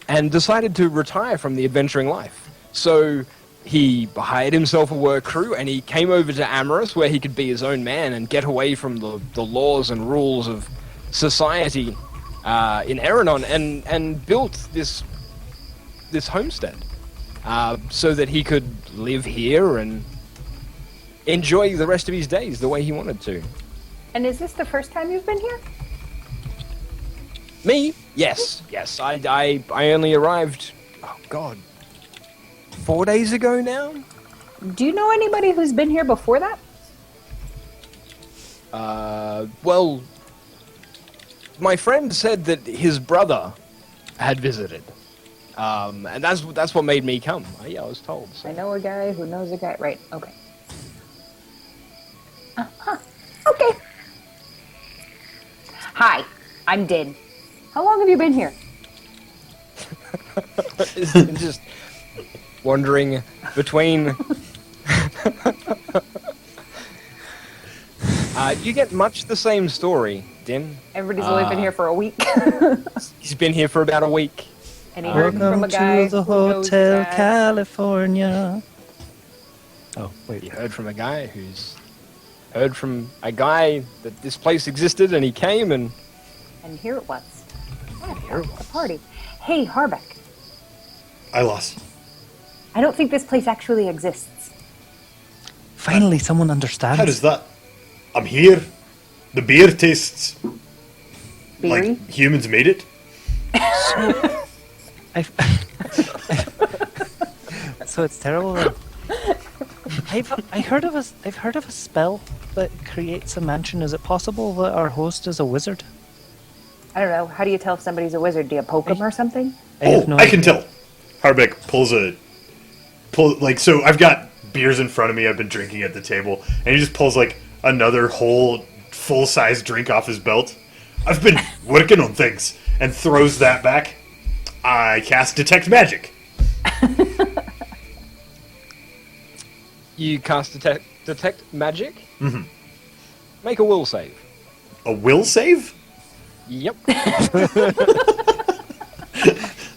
and decided to retire from the adventuring life. So he hired himself a work crew, and he came over to Amorous, where he could be his own man and get away from the laws and rules of society in Eranon, and built this homestead so that he could live here and enjoy the rest of his days the way he wanted to. And is this the first time you've been here? Me? Yes. I only arrived, oh God, 4 days ago now? Do you know anybody who's been here before that? Well, my friend said that his brother had visited. And that's what made me come. Yeah, I was told. So. I know a guy who knows a guy. Right, okay. Okay. Hi, I'm Din. How long have you been here? Just wandering between... you get much the same story, Din. Everybody's only been here for a week. He's been here for about a week. And he heard from Welcome a guy to the who knows Hotel that. California. Oh, wait. He heard from a guy who's heard from a guy that this place existed, and he came and... And here it was. Here it A was. party. Hey, Harbeck. I lost. I don't think this place actually exists. Finally, someone understands. How does that? I'm here. The beer tastes Beery? like humans made it. I've so it's terrible. Then. I've heard of a spell that creates a mansion. Is it possible that our host is a wizard? I don't know. How do you tell if somebody's a wizard? Do you poke them or something? have no I can idea. tell. Harbeck so I've got beers in front of me I've been drinking at the table, and he just pulls like another whole full-size drink off his belt. I've been working on things, and throws that back. I cast Detect Magic. You cast detect magic? Mm-hmm. Make a will save. A will save? Yep.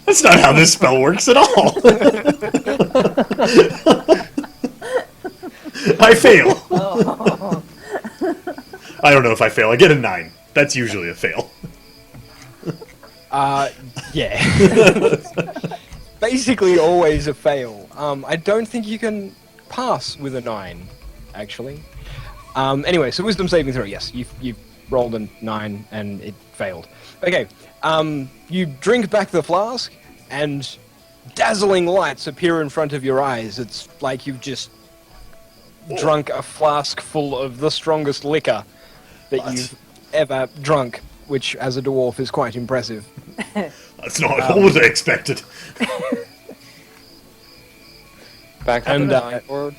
That's not how this spell works at all. I fail. I don't know if I fail. I get a 9. That's usually a fail. Yeah. Basically always a fail. I don't think you can pass with a 9, actually. Anyway, so wisdom saving throw. Yes, you've rolled a 9 and it failed. Okay, you drink back the flask and dazzling lights appear in front of your eyes. It's like you've just drunk a flask full of the strongest liquor that you've ever drunk, which as a dwarf is quite impressive. That's not at all what I expected. Back to And, the drawing board.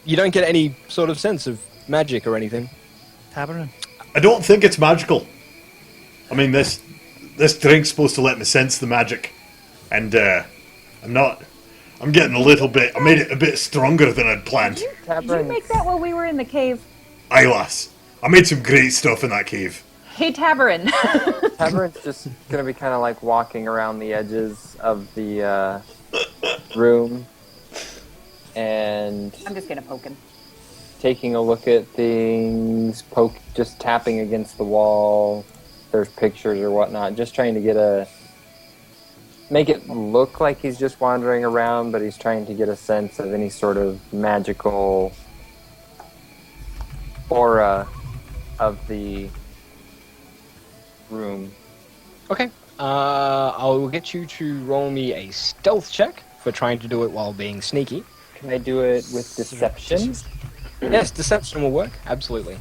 You don't get any sort of sense of magic or anything. Tabarin. I don't think it's magical. I mean, this drink's supposed to let me sense the magic, and I'm not. I'm getting a little bit. I made it a bit stronger than I'd planned. Did you make that while we were in the cave? Aye, lass. I made some great stuff in that cave. Hey, Tabarin. Tabarin's just gonna be kind of like walking around the edges of the room and I'm just gonna poke him. taking a look at things, just tapping against the wall. There's pictures or whatnot, just trying to make it look like he's just wandering around, but he's trying to get a sense of any sort of magical aura of the room. Okay. I'll get you to roll me a stealth check for trying to do it while being sneaky. Can I do it with deception? Yes, deception will work. Absolutely.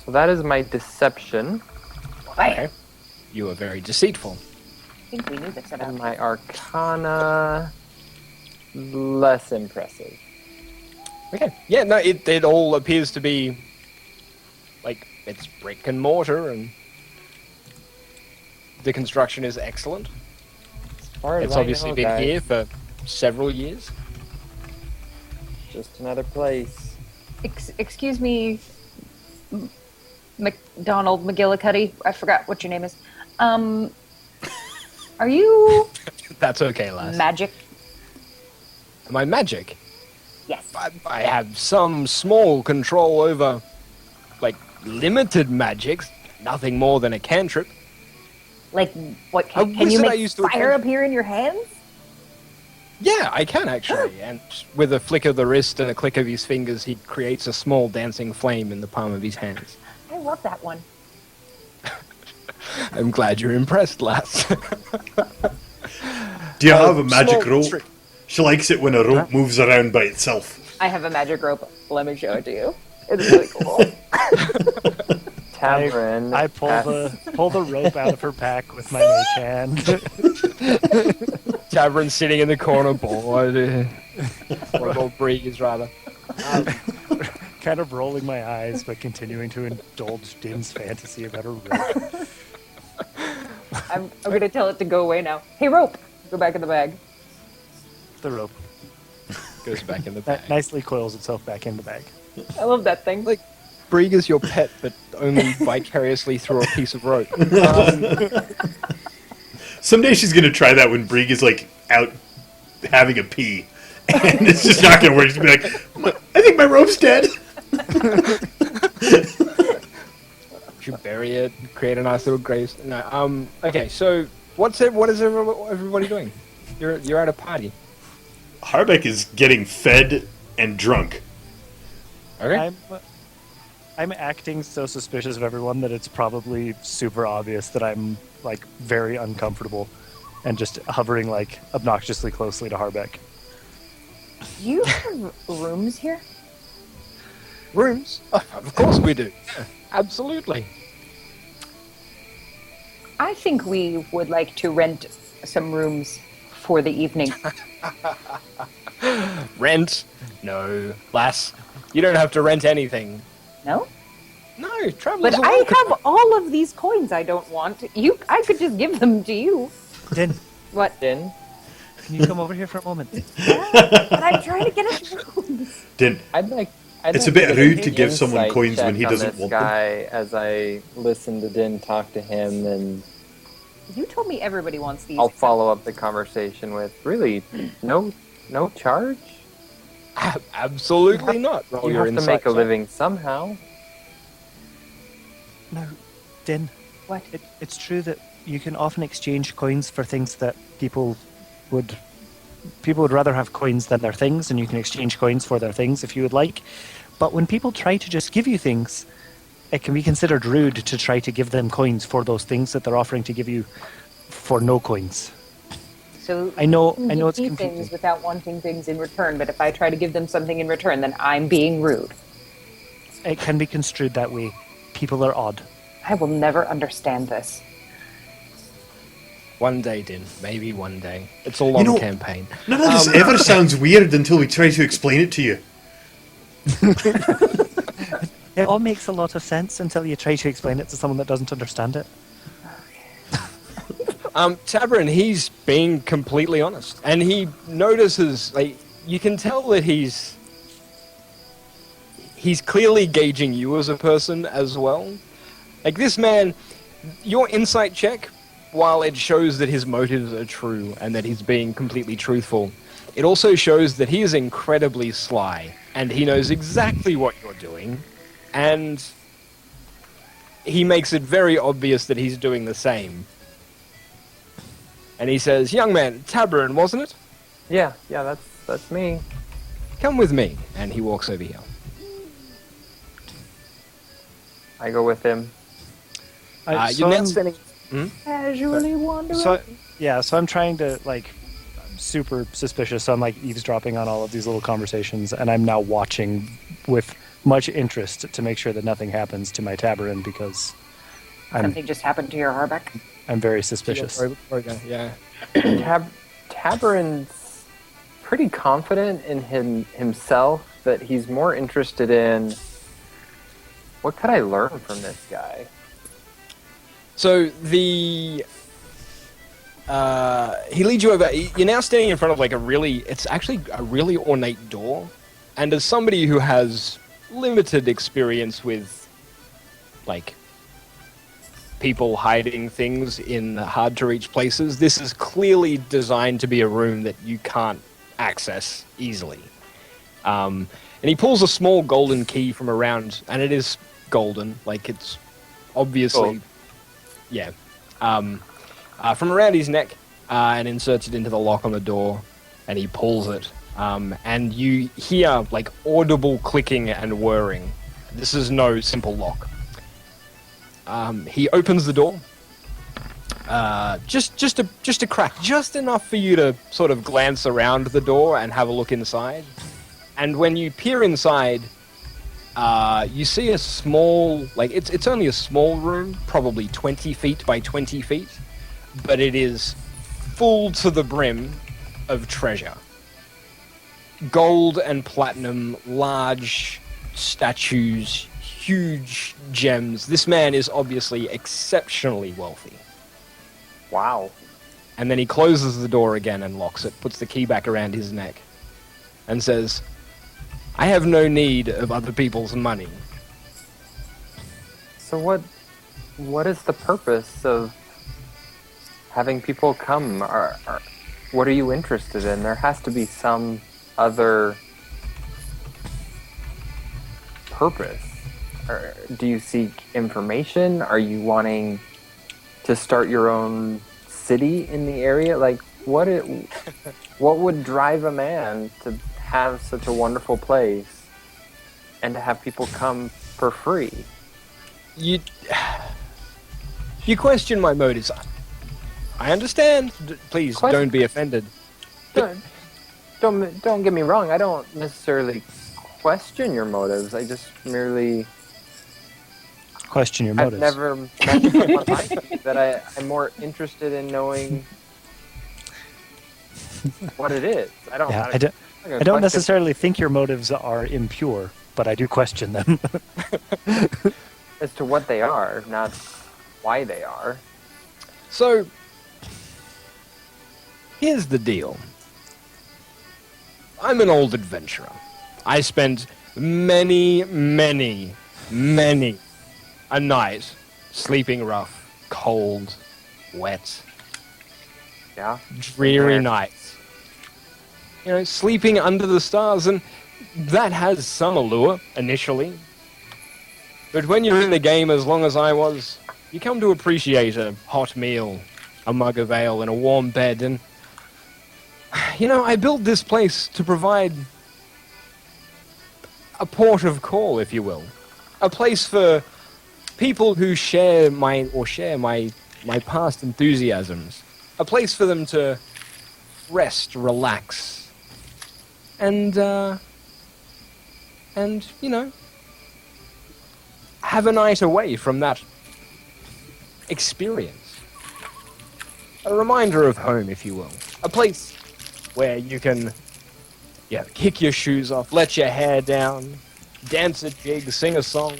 So that is my deception, Okay. You are very deceitful. I think we knew this and about my arcana less impressive. Okay. Yeah, no, it all appears to be like it's brick and mortar, and the construction is excellent. As far as It's I obviously know, been guys, here for several years. just another place. Excuse me, McDonald McGillicuddy. I forgot what your name is. Are you That's okay, lass. magic? Am I magic? Yes. I have some small control over, like, limited magics. Nothing more than a cantrip. Like, what? A Can you wizard I make used to fire attend- appear in your hands? Yeah, I can actually. And with a flick of the wrist and a click of his fingers, he creates a small dancing flame in the palm of his hands. I love that one. I'm glad you're impressed, lass. Do you have a magic small rope? trick. She likes it when a rope moves around by itself. I have a magic rope. Let me show it to you. It's really cool. Tavern. I pull the rope out of her pack with my mage hand. Tavern's sitting in the corner, bored. Or old breeze, rather. Kind of rolling my eyes, but continuing to indulge Din's fantasy about a rope. I'm going to tell it to go away now. Hey, rope! Go back in the bag. The rope Goes back in the bag. nicely coils itself back in the bag. I love that thing. Like, Brig is your pet, but only vicariously through a piece of rope. Someday she's gonna try that when Brig is like out having a pee, and it's just not gonna work. She'll be like, "I think my rope's dead." You bury it, create a nice little grave. No, okay, so what is everybody doing? You're at a party. Harbeck is getting fed and drunk. Okay. I'm acting so suspicious of everyone that it's probably super obvious that I'm like very uncomfortable and just hovering like obnoxiously closely to Harbeck. Do you have rooms here? Rooms? Oh, of course we do. Yeah, absolutely. I think we would like to rent some rooms for the evening. Rent? No, lass. You don't have to rent anything. No? No, travelers But are I welcome. have all of these coins I don't want. I could just give them to you. Din, What? Din. can you come over here for a moment? But I'm trying to get us rooms. I'd like. It's a like bit get rude an to give someone insight coins when check he on doesn't this want them. guy as I listen to Din talk to him, and You told me everybody wants these. I'll follow up the conversation with, really, no charge? Absolutely not. Roll You your have to insight make a check. living somehow. No, Din. What? It's true that you can often exchange coins for things that people would rather have coins than their things, and you can exchange coins for their things if you would like. But when people try to just give you things, it can be considered rude to try to give them coins for those things that they're offering to give you for no coins. So I know you can it's give me confusing. things without wanting things in return, but if I try to give them something in return, then I'm being rude. It can be construed that way. People are odd. I will never understand this. One day, Din. Maybe one day. It's a long campaign. None of this ever sounds weird until we try to explain it to you. It all makes a lot of sense until you try to explain it to someone that doesn't understand it. Tabarin, he's being completely honest. And he notices, like, you can tell that he's clearly gauging you as a person as well. Like, this man, your insight check, while it shows that his motives are true and that he's being completely truthful, it also shows that he is incredibly sly and he knows exactly what you're doing, and he makes it very obvious that he's doing the same. And he says, "Young man, Tabarin, wasn't it? Yeah, that's me. Come with me." And he walks over here. I go with him. You're now standing... Casually wandering. So I'm trying to, like, I'm super suspicious. So I'm like eavesdropping on all of these little conversations, and I'm now watching with much interest to make sure that nothing happens to my Tabarin, because Something just happened to your Harbeck. I'm very suspicious. Yeah. Tabarin's pretty confident in himself that he's more interested in what could I learn from this guy. So he leads you over. You're now standing in front of it's actually a really ornate door. And as somebody who has limited experience with, like, people hiding things in hard to reach places, this is clearly designed to be a room that you can't access easily. And he pulls a small golden key from around, and it is golden, like it's obviously, from around his neck, and inserts it into the lock on the door, and he pulls it, and you hear like audible clicking and whirring. This is no simple lock. He opens the door, just a crack, just enough for you to sort of glance around the door and have a look inside. And when you peer inside, you see a small, it's only a small room, probably 20 feet by 20 feet, but it is full to the brim of treasure. Gold and platinum, large statues, huge gems. This man is obviously exceptionally wealthy. Wow. And then he closes the door again and locks it, puts the key back around his neck, and says, "I have no need of other people's money." So what is the purpose of having people come? What are you interested in? There has to be some other purpose. Or do you seek information? Are you wanting to start your own city in the area? Like, what would drive a man to have such a wonderful place and to have people come for free? You question my motives. I understand. Please don't be offended. Don't get me wrong. I don't necessarily question your motives. I just merely Question your I've motives. never met someone like you that I'm more interested in knowing what it is. I don't necessarily think your motives are impure, but I do question them. as to what they are, not why they are. So, here's the deal. I'm an old adventurer. I spent many a night sleeping rough, cold, wet, Yeah. dreary Yeah. nights. You know, sleeping under the stars, and that has some allure initially. But when you're in the game as long as I was, you come to appreciate a hot meal, a mug of ale, and a warm bed. And, you know, I built this place to provide a port of call, if you will. A place for people who share my past enthusiasms. A place for them to rest, relax, and you know, have a night away from that experience. A reminder of home, if you will. A place where you can kick your shoes off, let your hair down, dance a jig, sing a song.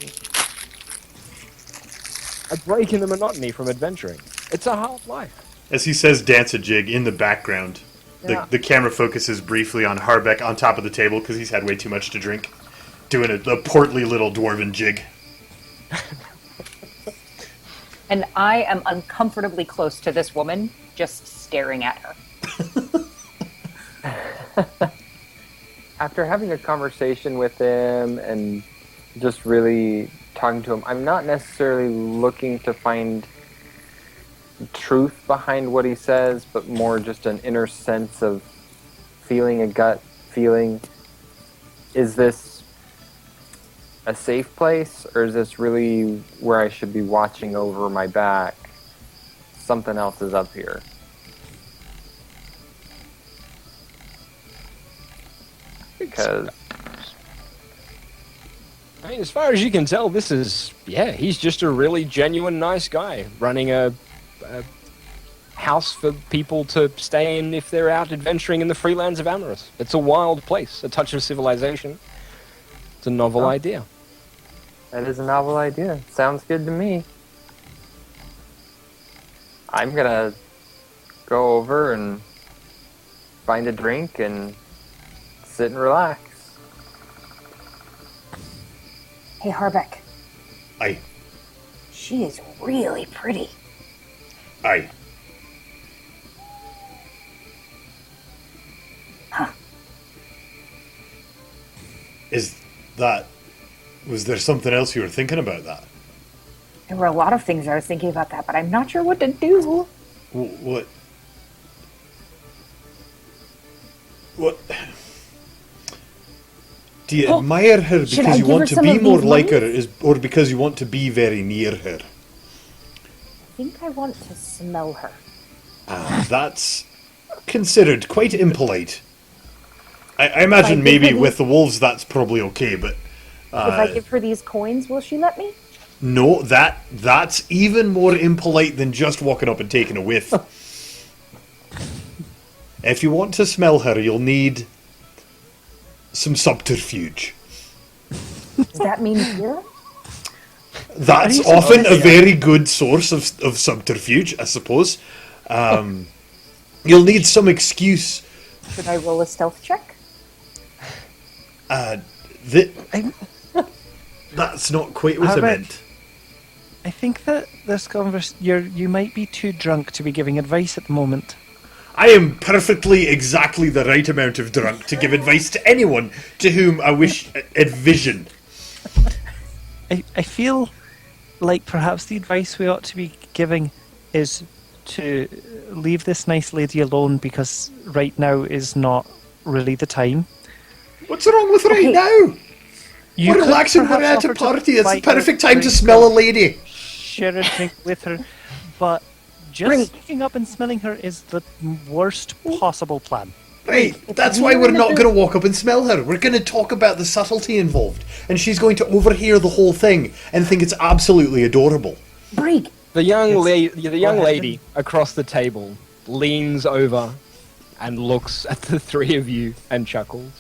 A break in the monotony from adventuring. It's a hard life. As he says dance a jig in the background, the camera focuses briefly on Harbeck on top of the table because he's had way too much to drink, doing a portly little dwarven jig. And I am uncomfortably close to this woman, just staring at her. After having a conversation with him and just really talking to him, I'm not necessarily looking to find truth behind what he says, but more just an inner sense of feeling, a gut feeling. Is this a safe place, or is this really where I should be watching over my back? Something else is up here. Because I mean, as far as you can tell, this is, he's just a really genuine, nice guy running a house for people to stay in if they're out adventuring in the free lands of Amaris. It's a wild place, a touch of civilization. It's a novel idea. that is a novel idea. Sounds good to me. I'm gonna go over and find a drink and sit and relax. Hey, Harbeck. Aye. She is really pretty. Aye. Huh. Was there something else you were thinking about that? There were a lot of things I was thinking about that, but I'm not sure what to do. What? What? Do you admire her Should because I you give her want to some be of more these like her, monies? or because you want to be very near her? I think I want to smell her. That's considered quite impolite. I imagine Like, maybe because- with the wolves that's probably okay, but If I give her these coins, will she let me? no, that's even more impolite than just walking up and taking a whiff. If you want to smell her, you'll need some subterfuge. Does that mean here? That's Are you often a serious? very good source of subterfuge, I suppose. You'll need some excuse. Should I roll a stealth check? I'm- That's not quite what I Albert. meant. I think that this you might be too drunk to be giving advice at the moment. I am perfectly exactly the right amount of drunk to give advice to anyone to whom I wish a vision. I feel like perhaps the advice we ought to be giving is to leave this nice lady alone because right now is not really the time. What's wrong with right Okay. now? You We're could relaxing, we're perhaps at a offer to party. It's buy the perfect her time to drink smell a or lady. share a drink with her, but just Great. picking up and smelling her is the worst possible plan. Right, that's you why we're wanna not do- going to walk up and smell her. We're going to talk about the subtlety involved, and she's going to overhear the whole thing and think it's absolutely adorable. Brig, The young ahead. lady across the table leans over and looks at the three of you and chuckles.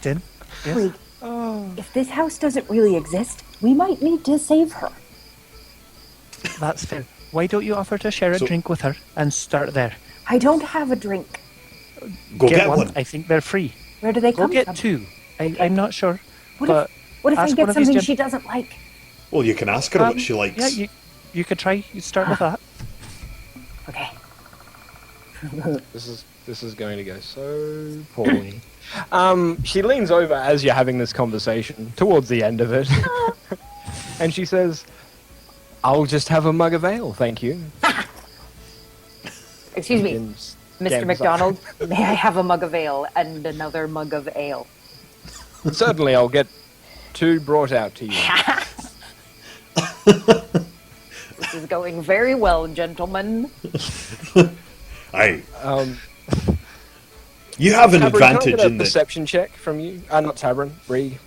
Din? Yes? Brig. If this house doesn't really exist, we might need to save her. That's fair. Why don't you offer to share a So- drink with her and start there? I don't have a drink. Go get one. I think they're free. Where do they Go come get from? two. I'm not sure. What but What if I ask get one of these something gen- she doesn't like? Well, you can ask her what she likes. Yeah, you could try. You start with that. Okay. This is going to go so poorly. She leans over as you're having this conversation towards the end of it, and she says, "I'll just have a mug of ale, thank you." Excuse me, And Mr. Gam's McDonald. May I have a mug of ale and another mug of ale? like, "Certainly, I'll get two brought out to you." This is going very well, gentlemen. Aye. Um, You have an Tabron, can I advantage get a in that. perception check from you. Not Tabron, Brig.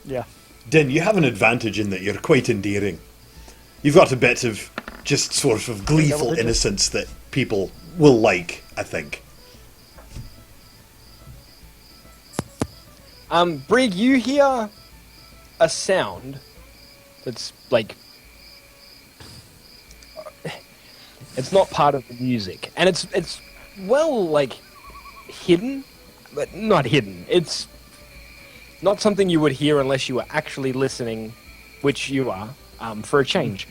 Yeah. Din, you have an advantage in that you're quite endearing. You've got a bit of just sort of gleeful digits. innocence that people will like, I think. Brig, you hear a sound that's like it's not part of the music, and it's well like hidden, but not hidden. It's not something you would hear unless you were actually listening, which you are, for a change.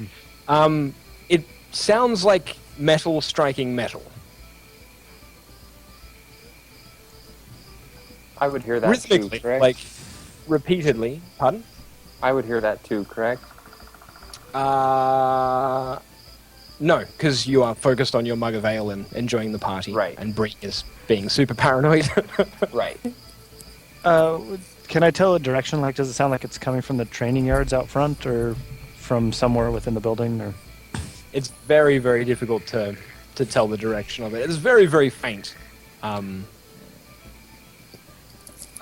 It sounds like metal striking metal. I would hear that too, Rhythmically, correct? like repeatedly. Pardon? I would hear that too, correct? No, because you are focused on your mug of ale and enjoying the party. Right. And Bree is being super paranoid. Right. Can I tell a direction? Like, does it sound like it's coming from the training yards out front, or from somewhere within the building? Or It's very, very difficult to tell the direction of it. It's very, very faint.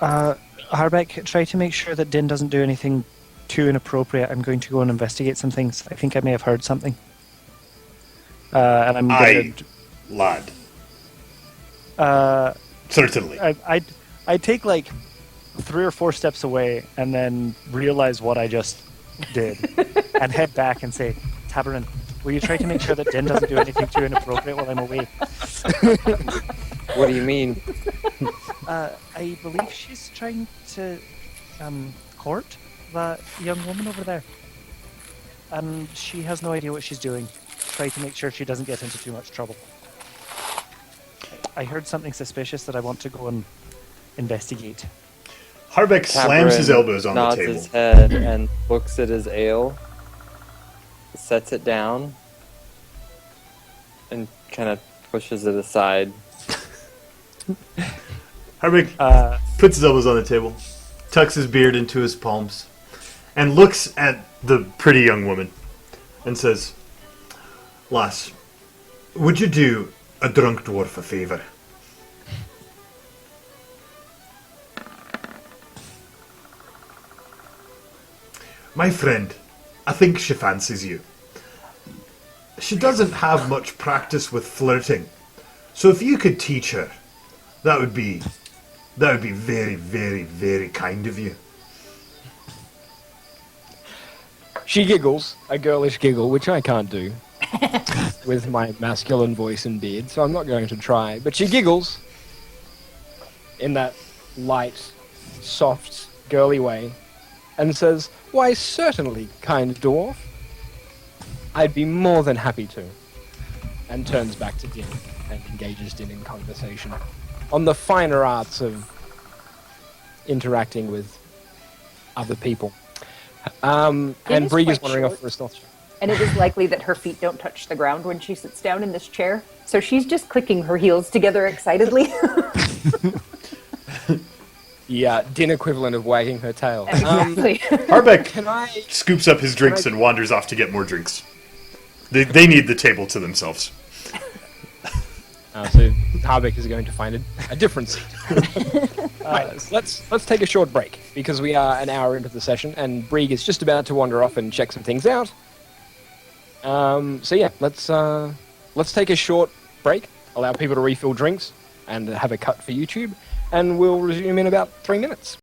Harbeck, try to make sure that Din doesn't do anything too inappropriate. I'm going to go and investigate some things. I think I may have heard something. And I'm going Lad. to. Certainly. I take like 3 or 4 steps away and then realize what I just did and head back and say, Tabarin, will you try to make sure that Din doesn't do anything too inappropriate while I'm away? What do you mean? I believe she's trying to court that young woman over there. And she has no idea what she's doing. Try to make sure she doesn't get into too much trouble. I heard something suspicious that I want to go and investigate. Harbeck slams his Cameron elbows on the nods table. his head and looks at his ale, sets it down, and kind of pushes it aside. Harbeck puts his elbows on the table, tucks his beard into his palms, and looks at the pretty young woman and says, Lass, would you do a drunk dwarf a favour? My friend, I think she fancies you. She doesn't have much practice with flirting, so if you could teach her, that would be very, very, very kind of you. She giggles, a girlish giggle, which I can't do with my masculine voice and beard, so I'm not going to try. But she giggles in that light, soft, girly way and says, "Why, certainly, kind dwarf. I'd be more than happy to." And turns back to Din and engages Din in conversation on the finer arts of interacting with other people. And is Brieg is quite wandering off short. for a stealth check. And it is likely that her feet don't touch the ground when she sits down in this chair. So she's just clicking her heels together excitedly. Yeah, Din equivalent of wagging her tail. Exactly. Harbeck Can I... scoops up his drinks and wanders off to get more drinks. They need the table to themselves. So Harbeck is going to find a different seat. Right, let's take a short break because we are an hour into the session and Brieg is just about to wander off and check some things out. So yeah, let's take a short break, allow people to refill drinks and have a cut for YouTube, and we'll resume in about 3 minutes.